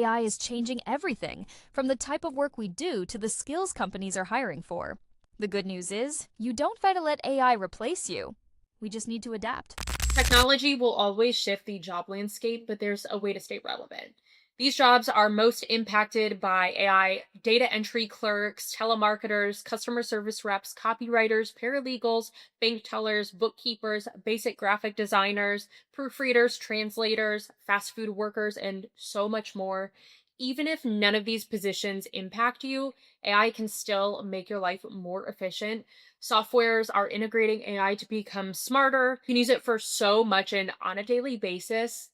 AI is changing everything, from the type of work we do to the skills companies are hiring for. The good news is, you don't have to let AI replace you. We just need to adapt. Technology will always shift the job landscape, but there's a way to stay relevant. These jobs are most impacted by AI: data entry clerks, telemarketers, customer service reps, copywriters, paralegals, bank tellers, bookkeepers, basic graphic designers, proofreaders, translators, fast food workers, and so much more. Even if none of these positions impact you, AI can still make your life more efficient. Softwares are integrating AI to become smarter. You can use it for so much and on a daily basis.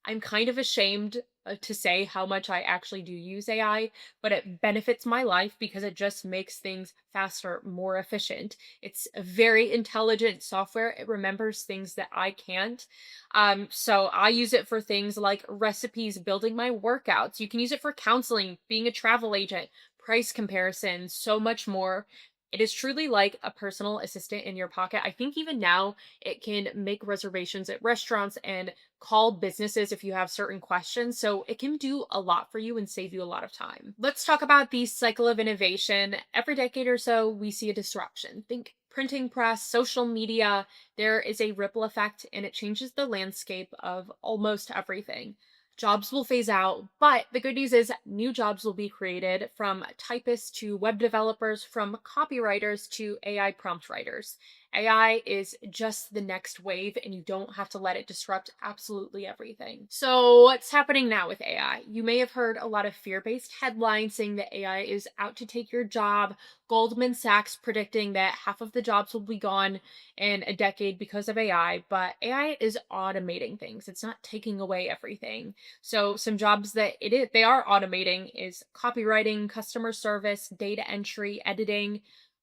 I'm kind of ashamed to say how much I actually do use AI, but it benefits my life because it just makes things faster, more efficient. It's a very intelligent software. It remembers things that I can't. So I use it for things like recipes, building my workouts. You can use it for counseling, being a travel agent, price comparisons, so much more. It is truly like a personal assistant in your pocket. I think even now it can make reservations at restaurants and call businesses if you have certain questions. So it can do a lot for you and save you a lot of time. Let's talk about the cycle of innovation. Every decade or so, we see a disruption. Think printing press, social media. There is a ripple effect and it changes the landscape of almost everything. Jobs will phase out, but the good news is new jobs will be created, from typists to web developers, from copywriters to AI prompt writers. AI is just the next wave, and you don't have to let it disrupt absolutely everything. So, what's happening now with AI? You may have heard a lot of fear based headlines saying that AI is out to take your job. Goldman Sachs predicting that half of the jobs will be gone in a decade because of AI, but AI is automating things. It's not taking away everything. So some jobs that they are automating is copywriting, customer service, data entry, editing.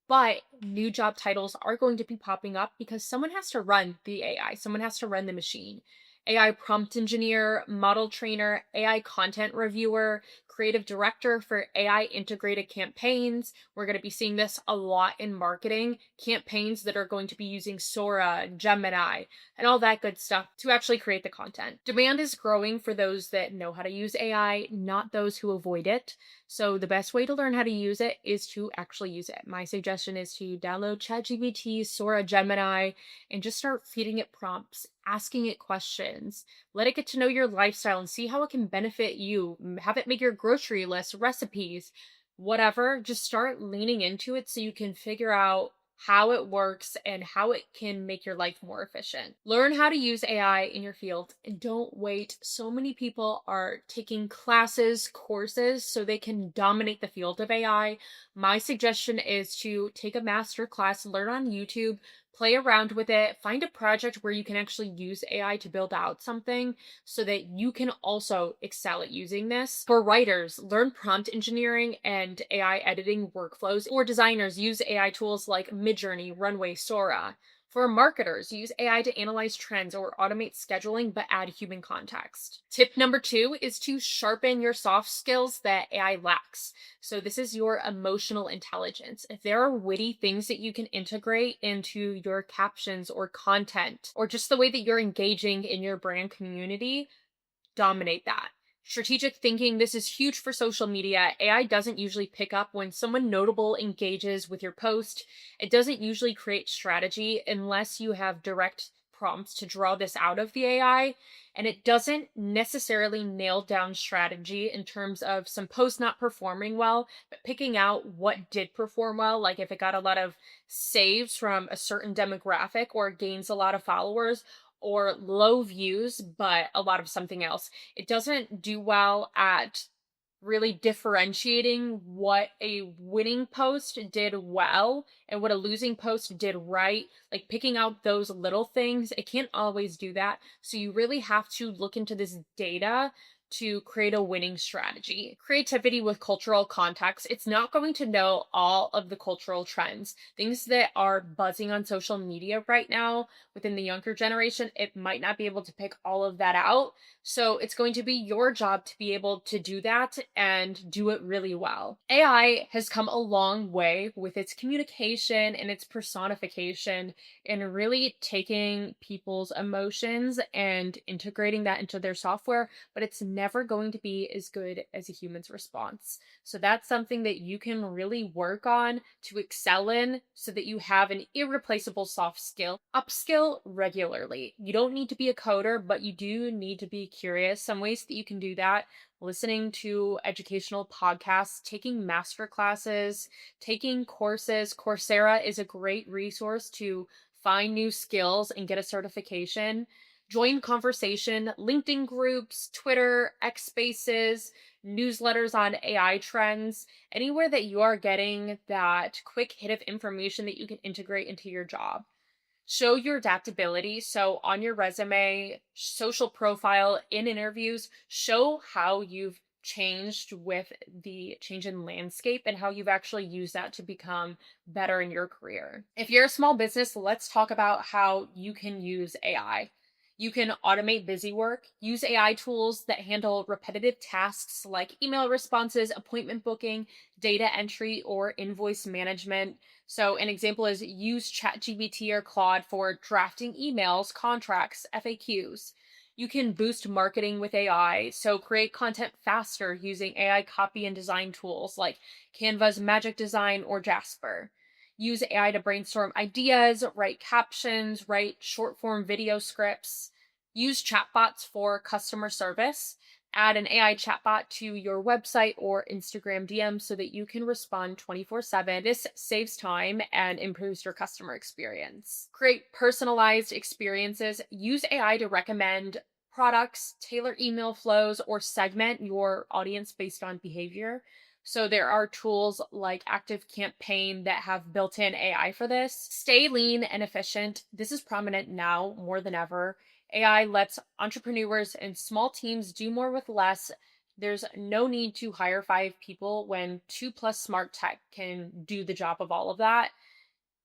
But new job titles are going to be popping up because someone has to run the AI, someone has to run the machine. AI prompt engineer, model trainer, AI content reviewer, creative director for AI integrated campaigns. We're going to be seeing this a lot in marketing, campaigns that are going to be using Sora, Gemini, and all that good stuff to actually create the content. Demand is growing for those that know how to use AI, not those who avoid it. So the best way to learn how to use it is to actually use it. My suggestion is to download ChatGPT, Sora, Gemini, and just start feeding it prompts, asking it questions. Let it get to know your lifestyle and see how it can benefit you. Have it make your grocery list, recipes, whatever. Just start leaning into it so you can figure out how it works and how it can make your life more efficient. Learn how to use AI in your field and don't wait. So many people are taking classes, courses so they can dominate the field of AI. My suggestion is to take a master class, learn on YouTube, play around with it, find a project where you can actually use AI to build out something so that you can also excel at using this. For writers, learn prompt engineering and AI editing workflows. For designers, use AI tools like Midjourney, Runway, Sora. For marketers, use AI to analyze trends or automate scheduling, but add human context. Tip number 2 is to sharpen your soft skills that AI lacks. So, this is your emotional intelligence. If there are witty things that you can integrate into your captions or content, or just the way that you're engaging in your brand community, dominate that. Strategic thinking, this is huge for social media. AI doesn't usually pick up when someone notable engages with your post. It doesn't usually create strategy unless you have direct prompts to draw this out of the AI. And it doesn't necessarily nail down strategy in terms of some posts not performing well, but picking out what did perform well, like if it got a lot of saves from a certain demographic or gains a lot of followers, or low views, but a lot of something else. It doesn't do well at really differentiating what a winning post did well and what a losing post did right. Like picking out those little things, it can't always do that. So you really have to look into this data to create a winning strategy. Creativity with cultural context. It's not going to know all of the cultural trends. Things that are buzzing on social media right now within the younger generation, it might not be able to pick all of that out. So it's going to be your job to be able to do that and do it really well. AI has come a long way with its communication and its personification, and really taking people's emotions and integrating that into their software, but it's never going to be as good as a human's response. So that's something that you can really work on to excel in so that you have an irreplaceable soft skill. Upskill regularly. You don't need to be a coder, but you do need to be curious. Some ways that you can do that: listening to educational podcasts, taking master classes, taking courses. Coursera is a great resource to find new skills and get a certification. Join conversation, LinkedIn groups, Twitter, X Spaces, newsletters on AI trends, anywhere that you are getting that quick hit of information that you can integrate into your job. Show your adaptability. So, on your resume, social profile, in interviews, show how you've changed with the change in landscape and how you've actually used that to become better in your career. If you're a small business, let's talk about how you can use AI. You can automate busy work, use AI tools that handle repetitive tasks like email responses, appointment booking, data entry, or invoice management. So, an example is use ChatGPT or Claude for drafting emails, contracts, FAQs. You can boost marketing with AI, so create content faster using AI copy and design tools like Canva's Magic Design or Jasper. Use AI to brainstorm ideas, write captions, write short form video scripts. Use chatbots for customer service. Add an AI chatbot to your website or Instagram DM so that you can respond 24/7. This saves time and improves your customer experience. Create personalized experiences. Use AI to recommend products, tailor email flows, or segment your audience based on behavior. So there are tools like Active Campaign that have built-in AI for this. Stay lean and efficient. This is prominent now more than ever. AI lets entrepreneurs and small teams do more with less. There's no need to hire 5 people when two plus smart tech can do the job of all of that.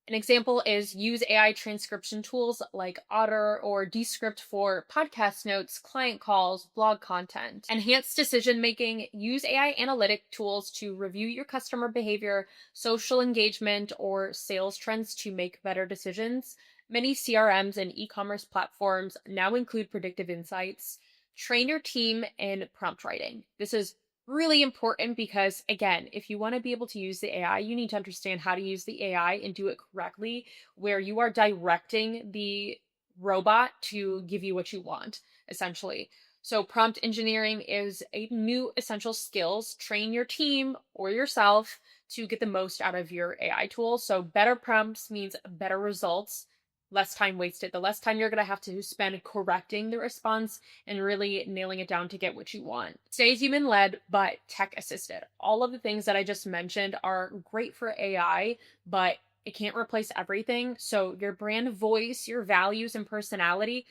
An example is use AI transcription tools like Otter or Descript for podcast notes, client calls, blog content. Enhance decision making. Use AI analytic tools to review your customer behavior, social engagement, or sales trends to make better decisions. Many CRMs and e commerce platforms now include predictive insights. Train your team in prompt writing. This is really important because, again, if you want to be able to use the AI, you need to understand how to use the AI and do it correctly, where you are directing the robot to give you what you want, essentially. So, prompt engineering is a new essential skills. Train your team or yourself to get the most out of your AI tool. So, better prompts means better results, less time wasted. The less time you're going to have to spend correcting the response and really nailing it down to get what you want. Stay human led, but tech assisted. All of the things that I just mentioned are great for AI, but it can't replace everything. So, your brand voice, your values, and personality,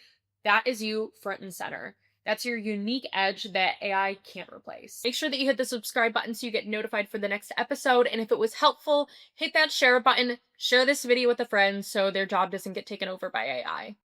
that is you front and center. That's your unique edge that AI can't replace. Make sure that you hit the subscribe button so you get notified for the next episode. And if it was helpful, hit that share button, share this video with a friend so their job doesn't get taken over by AI.